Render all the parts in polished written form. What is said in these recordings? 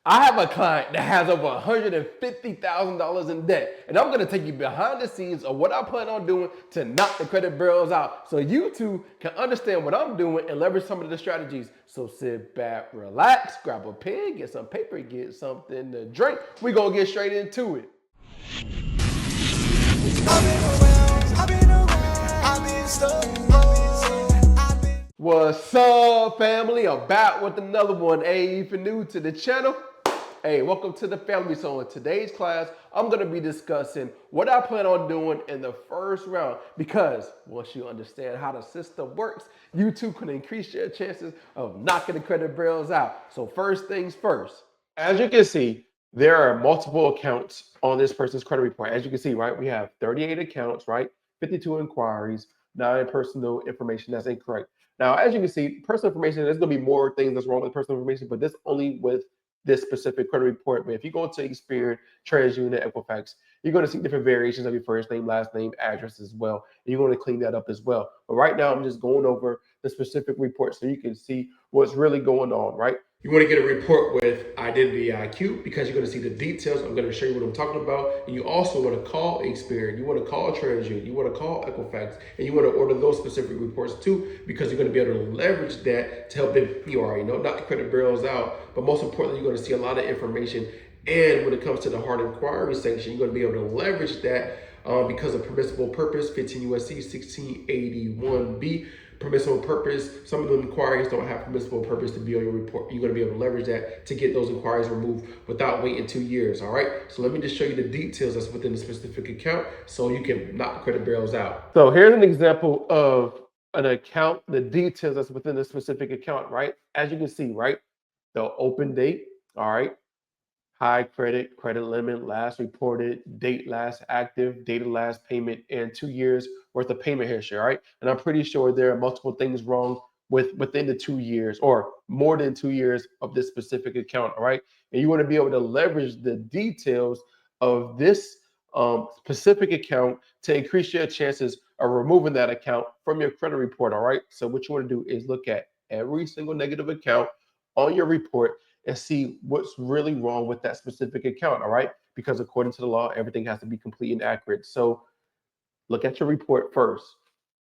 I have a client that has over $150,000 in debt, and I'm gonna take you behind the scenes of what I plan on doing to knock the credit bureaus out, so you too can understand what I'm doing and leverage some of the strategies. So sit back, relax, grab a pen, get some paper, get something to drink. We gonna get straight into it. What's up, family? I'm back with another one. Hey, if you're new to the channel, hey, welcome to the family. So in today's class, I'm going to be discussing what I plan on doing in the first round, because once you understand how the system works, you too can increase your chances of knocking the credit bureaus out. So first things first. As you can see, there are multiple accounts on this person's credit report. As you can see, right, we have 38 accounts, right, 52 inquiries, 9 personal information that's incorrect. Now, as you can see, personal information, there's going to be more things that's wrong with personal information, but this only with this specific credit report. But if you go to Experian, TransUnion, Equifax, you're going to see different variations of your first name, last name, address as well. And you're going to clean that up as well. But right now, I'm just going over the specific report so you can see what's really going on, right? You want to get a report with Identity IQ because you're going to see the details. I'm going to show you what I'm talking about. And you also want to call Experian. You want to call TransUnion. You want to call Equifax. And you want to order those specific reports too, because you're going to be able to leverage that to help them, you already know, knock the credit bureaus out. But most importantly, you're going to see a lot of information. And when it comes to the hard inquiry section, you're going to be able to leverage that because of permissible purpose, 15 USC 1681B. Permissible purpose. Some of the inquiries don't have permissible purpose to be on your report. You're going to be able to leverage that to get those inquiries removed without waiting 2 years. All right. So let me just show you the details that's within the specific account so you can knock the credit bureaus out. So here's an example of an account, the details that's within the specific account, right? As you can see, right? The open date, all right? High credit, credit limit, last reported, date last active, date of last payment, and 2 years worth of payment history. All right. And I'm pretty sure there are multiple things wrong within the 2 years or more than 2 years of this specific account. All right. And you want to be able to leverage the details of this specific account to increase your chances of removing that account from your credit report. All right. So what you want to do is look at every single negative account on your report and see what's really wrong with that specific account. All right. Because according to the law, everything has to be complete and accurate. So look at your report first.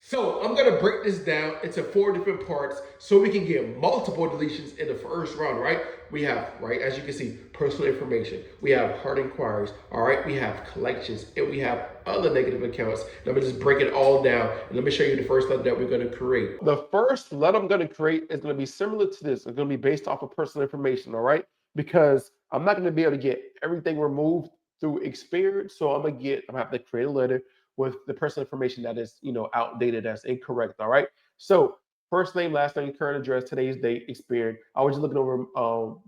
So I'm gonna break this down into 4 different parts so we can get multiple deletions in the first round, right? We have, right, as you can see, personal information. We have hard inquiries, all right? We have collections, and we have other negative accounts. Let me just break it all down, and let me show you the first letter that we're gonna create. The first letter I'm gonna create is gonna be similar to this. It's gonna be based off of personal information, all right? Because I'm not gonna be able to get everything removed through Experian, so I'm gonna have to create a letter with the personal information that is, outdated, that's incorrect. All right. So first name, last name, current address, today's date, Experian. I was just looking over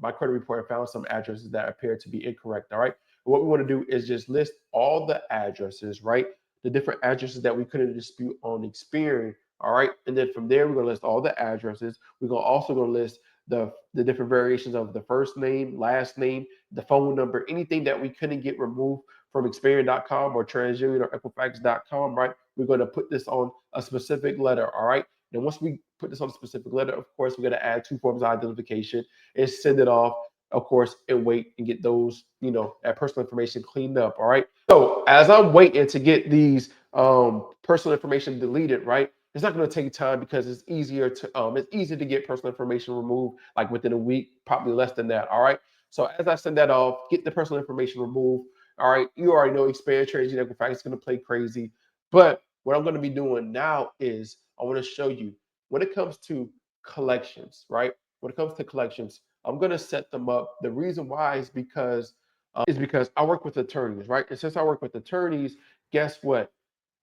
my credit report and found some addresses that appear to be incorrect. All right. What we want to do is just list all the addresses, right? The different addresses that we couldn't dispute on Experian. All right. And then from there, we're going to list all the addresses. We're going to also going to list the different variations of the first name, last name, the phone number, anything that we couldn't get removed from Experian.com or TransUnion or Equifax.com, right? We're going to put this on a specific letter, all right? And once we put this on a specific letter, of course, we're going to add 2 forms of identification and send it off, of course, and wait and get those, that personal information cleaned up, all right? So as I'm waiting to get these personal information deleted, right? It's not going to take time because it's easier to get personal information removed like within a week, probably less than that, all right? So as I send that off, get the personal information removed. All right, you already know Experian Trades Equifax is going to play crazy. But what I'm going to be doing now is I want to show you when it comes to collections, right? When it comes to collections, I'm going to set them up. The reason why is because I work with attorneys, right? And since I work with attorneys, guess what?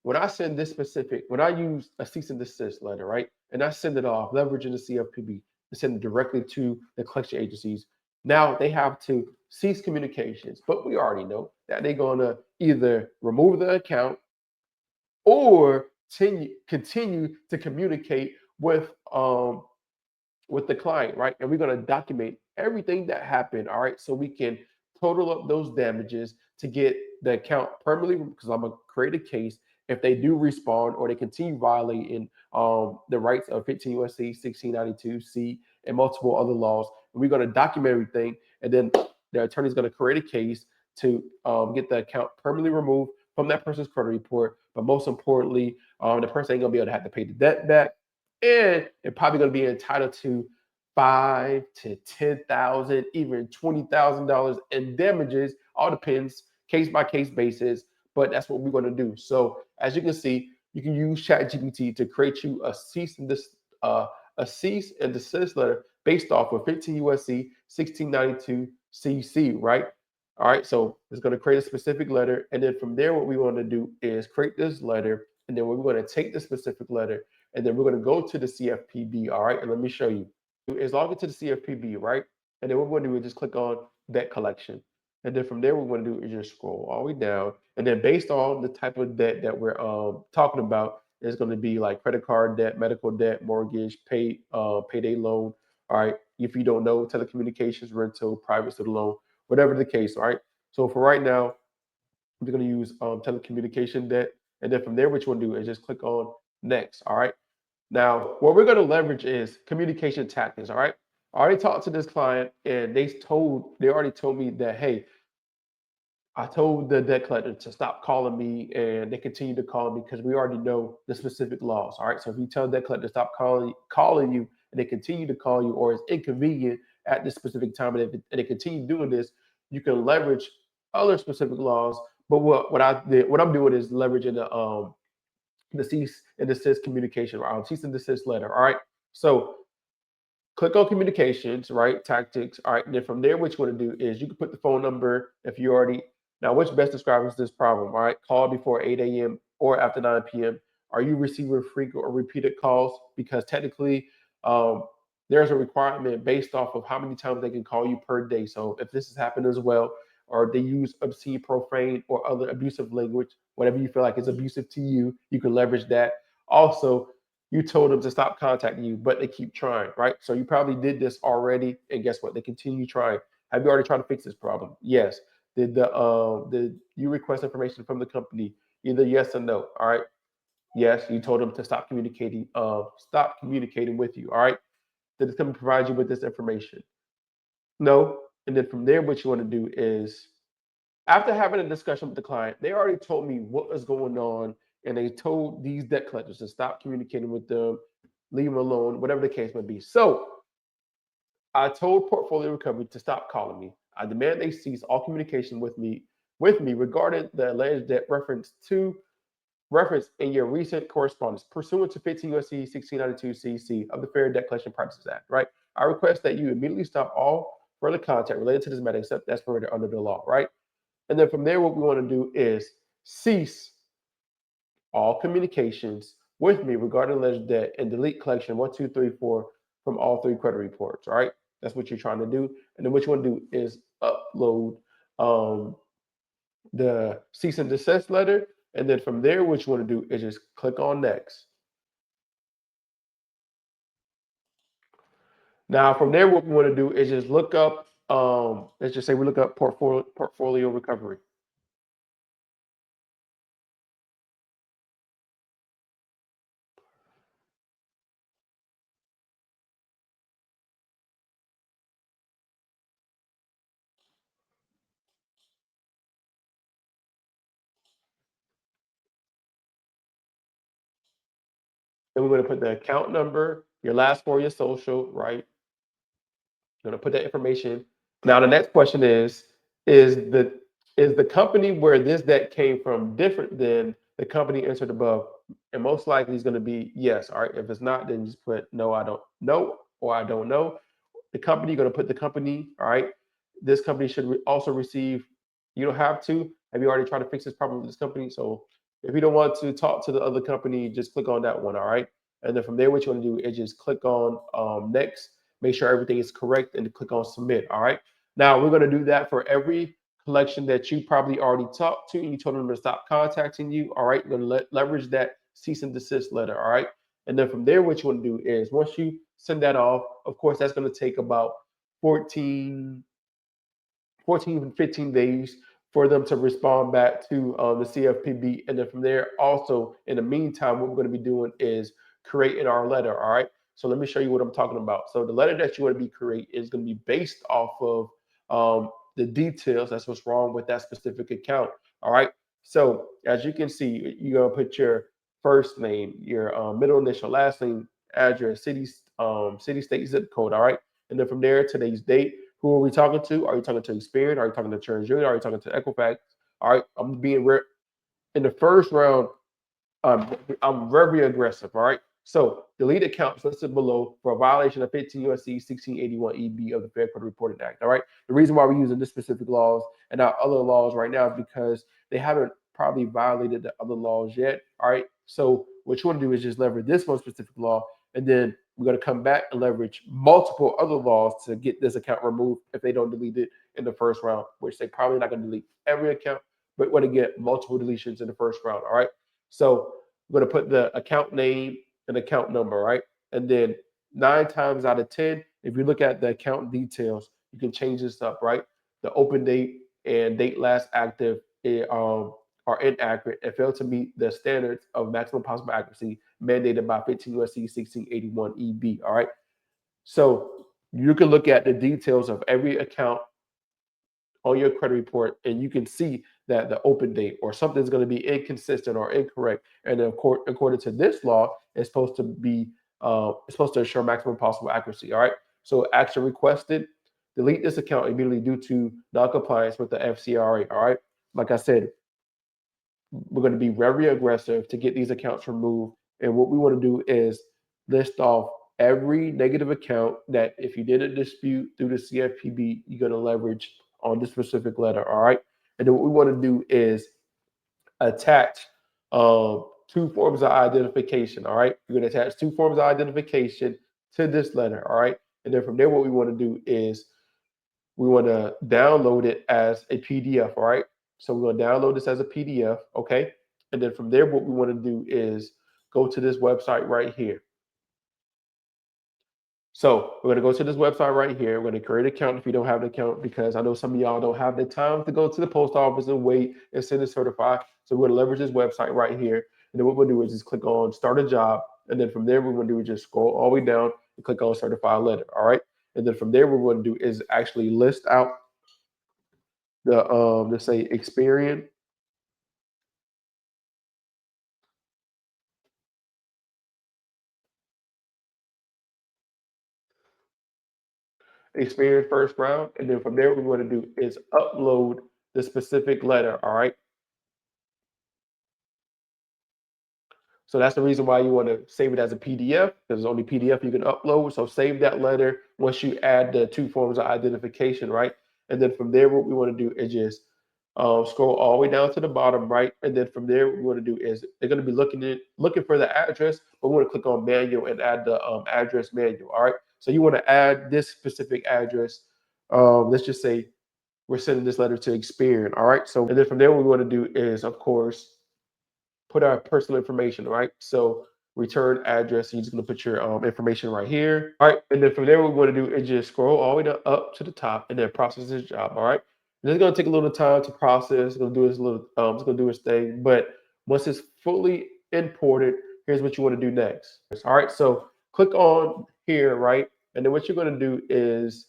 When I use a cease and desist letter, right, and I send it off, leveraging the CFPB, and send it directly to the collection agencies, now they have to cease communications. But we already know that they're going to either remove the account or continue to communicate with the client, right? And we're going to document everything that happened, all right? So we can total up those damages to get the account permanently, because I'm going to create a case if they do respond or they continue violating the rights of 15 USC 1692C and multiple other laws. And we're going to document everything, and then the attorney is going to create a case to get the account permanently removed from that person's credit report. But most importantly, the person ain't going to be able to have to pay the debt back, and they're probably going to be entitled to five to 10,000, even $20,000 in damages. All depends, case by case basis. But that's what we're going to do. So as you can see, you can use ChatGPT to create you a cease and desist letter based off of 15 USC 1692 CC, right? All right, so it's going to create a specific letter, and then from there, what we want to do is create this letter, and then we're going to take the specific letter, and then we're going to go to the CFPB. All right, and let me show you. Is log into the CFPB, right? And then what we're going to do is just click on debt collection. And then from there, what we're going to do is just scroll all the way down. And then based on the type of debt that we're talking about, it's going to be like credit card debt, medical debt, mortgage, payday loan. All right. If you don't know, telecommunications, rental, private student loan, whatever the case. All right. So for right now, we're going to use telecommunication debt. And then from there, what you want to do is just click on next. All right. Now, what we're going to leverage is communication tactics. All right. I already talked to this client, and they already told me that, hey, I told the debt collector to stop calling me, and they continue to call me because we already know the specific laws. All right. So if you tell the debt collector to stop calling you, and they continue to call you, or it's inconvenient at this specific time, and they continue doing this, you can leverage other specific laws. But what I'm doing is leveraging the cease and desist communication, or cease and desist letter. All right. So click on communications, right? Tactics. All right. And then from there, what you want to do is you can put the phone number if you already, now, which best describes this problem? All right. Call before 8 a.m. or after 9 p.m. Are you receiving frequent or repeated calls? Because technically, um, there's a requirement based off of how many times they can call you per day. So if this has happened as well, or they use obscene, profane, or other abusive language, whatever you feel like is abusive to you, you can leverage that. Also, you told them to stop contacting you, but they keep trying, right? So you probably did this already, and guess what? They continue trying. Have you already tried to fix this problem? Yes. Did you request information from the company? Either yes or no. All right. Yes, you told them to stop communicating with you. All right. Did the company provide you with this information? No. And then from there, what you want to do is, after having a discussion with the client, they already told me what was going on, and they told these debt collectors to stop communicating with them, leave them alone, whatever the case may be. So I told Portfolio Recovery to stop calling me. I demand they cease all communication with me regarding the alleged debt reference in your recent correspondence pursuant to 15 U.S.C. 1692 CC of the Fair Debt Collection Practices Act. Right. I request that you immediately stop all further contact related to this matter, except as permitted under the law. Right. And then from there, what we want to do is cease all communications with me regarding alleged debt and delete collection 1, 2, 3, 4 from all three credit reports. All right. That's what you're trying to do. And then what you want to do is upload um, the cease and desist letter. And then from there, what you want to do is just click on next. Now, from there, what we want to do is just look up, let's just say we look up portfolio recovery. Then we're going to put the account number, your last four, your social, right? You're going to put that information. Now, the next question is the is the company where this debt came from different than the company entered above? And most likely is going to be yes. All right. If it's not, then just put no, I don't know, or I don't know. The company, you're going to put the company. All right. This company should also receive. You don't have to. Have you already tried to fix this problem with this company? So if you don't want to talk to the other company, just click on that one. All right. And then from there, what you want to do is just click on next, make sure everything is correct, and click on submit. All right. Now we're going to do that for every collection that you probably already talked to, and you told them to stop contacting you. All right. You're going to leverage that cease and desist letter. All right. And then from there, what you want to do is once you send that off, of course, that's going to take about 14, 14, 15 days for them to respond back to the CFPB. And then from there, also, in the meantime, what we're going to be doing is creating our letter. All right. So let me show you what I'm talking about. So the letter that you want to be create is going to be based off of the details. That's what's wrong with that specific account. All right. So as you can see, you're gonna put your first name, your middle initial, last name, address, city, state, zip code. All right. And then from there, today's date. Who are we talking to? Are you talking to Experian? Are you talking to TransUnion? Are you talking to Equifax? All right. I'm being in the first round. I'm very aggressive. All right. So delete accounts listed below for a violation of 15 USC 1681 EB of the Fair Credit Reporting Act. All right. The reason why we're using this specific laws and not other laws right now is because they haven't probably violated the other laws yet. All right. So what you want to do is just leverage this one specific law, and then we're going to come back and leverage multiple other laws to get this account removed if they don't delete it in the first round, which they probably not going to delete every account, but want to get multiple deletions in the first round. All right. So we're going to put the account name and account number, right? And then 9 times out of 10, if you look at the account details, you can change this up, right? The open date and date last active are inaccurate and fail to meet the standards of maximum possible accuracy mandated by 15 USC 1681 EB, all right? So you can look at the details of every account on your credit report, and you can see that the open date or something's going to be inconsistent or incorrect. And then, according to this law, it's supposed to ensure maximum possible accuracy. All right. So action requested: delete this account immediately due to non-compliance with the FCRA. All right. Like I said, we're going to be very aggressive to get these accounts removed. And what we want to do is list off every negative account that if you did a dispute through the CFPB, you're going to leverage on this specific letter. All right. And then what we want to do is attach 2 forms of identification. All right. You're going to attach 2 forms of identification to this letter. All right. And then from there, what we want to do is we want to download it as a PDF. All right. So we're going to download this as a PDF. Okay. And then from there, what we want to do is go to this website right here. So we're going to go to this website right here. We're going to create an account if you don't have an account, because I know some of y'all don't have the time to go to the post office and wait and send it certified. So we're going to leverage this website right here. And then what we'll do is just click on start a job. And then from there, what we're going to do is just scroll all the way down and click on certified letter. All right. And then from there, what we're going to do is actually list out the let's say Experian first round, and then from there, what we want to do is upload the specific letter. All right. So that's the reason why you want to save it as a PDF, because it's only PDF you can upload. So save that letter once you add the 2 forms of identification, right? And then from there, what we want to do is just scroll all the way down to the bottom, right? And then from there, what we want to do is they're going to be looking for the address, but we want to click on manual and add the address manual. All right. So you want to add this specific address. Let's just say we're sending this letter to Experian. All right. So and then from there, what we want to do is, of course, put our personal information, right? So return address, you're just gonna put your information right here. All right, and then from there, what we're gonna do is just scroll all the way up to the top and then process this job. All right. And it's gonna take a little time to process. It's gonna do it's gonna do its thing. But once it's fully imported, here's what you want to do next. All right, so click on here, right? And then what you're gonna do is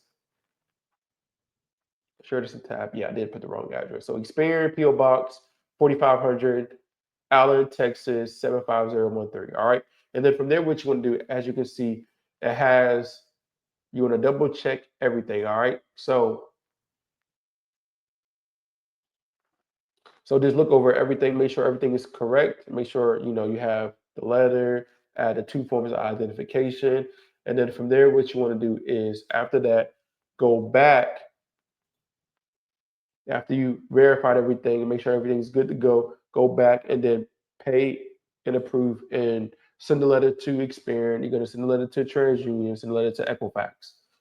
sure this is a tab. Yeah, I did put the wrong address. So Experian PO Box 4500 Allen, Texas 75013. All right. And then from there, what you want to do, as you can see, it has, you want to double check everything. All right. So just look over everything, make sure everything is correct. Make sure, you have the letter, add the 2 forms of identification. And then from there, what you want to do is after that, go back after you verified everything and make sure everything's good to go back and then pay and approve and send a letter to Experian. You're going to send a letter to TransUnion, send a letter to Equifax.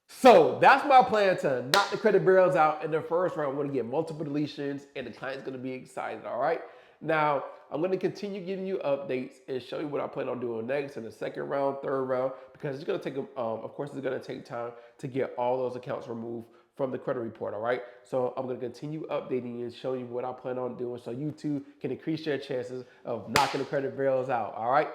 So that's my plan to knock the credit bureaus out in the first round. I'm going to get multiple deletions and the client's going to be excited. All right. Now, I'm going to continue giving you updates and show you what I plan on doing next in the second round, third round, because it's going to take, of course, it's going to take time to get all those accounts removed from the credit report. All right. So I'm going to continue updating you and showing you what I plan on doing so you too can increase your chances of knocking the credit bureaus out. All right.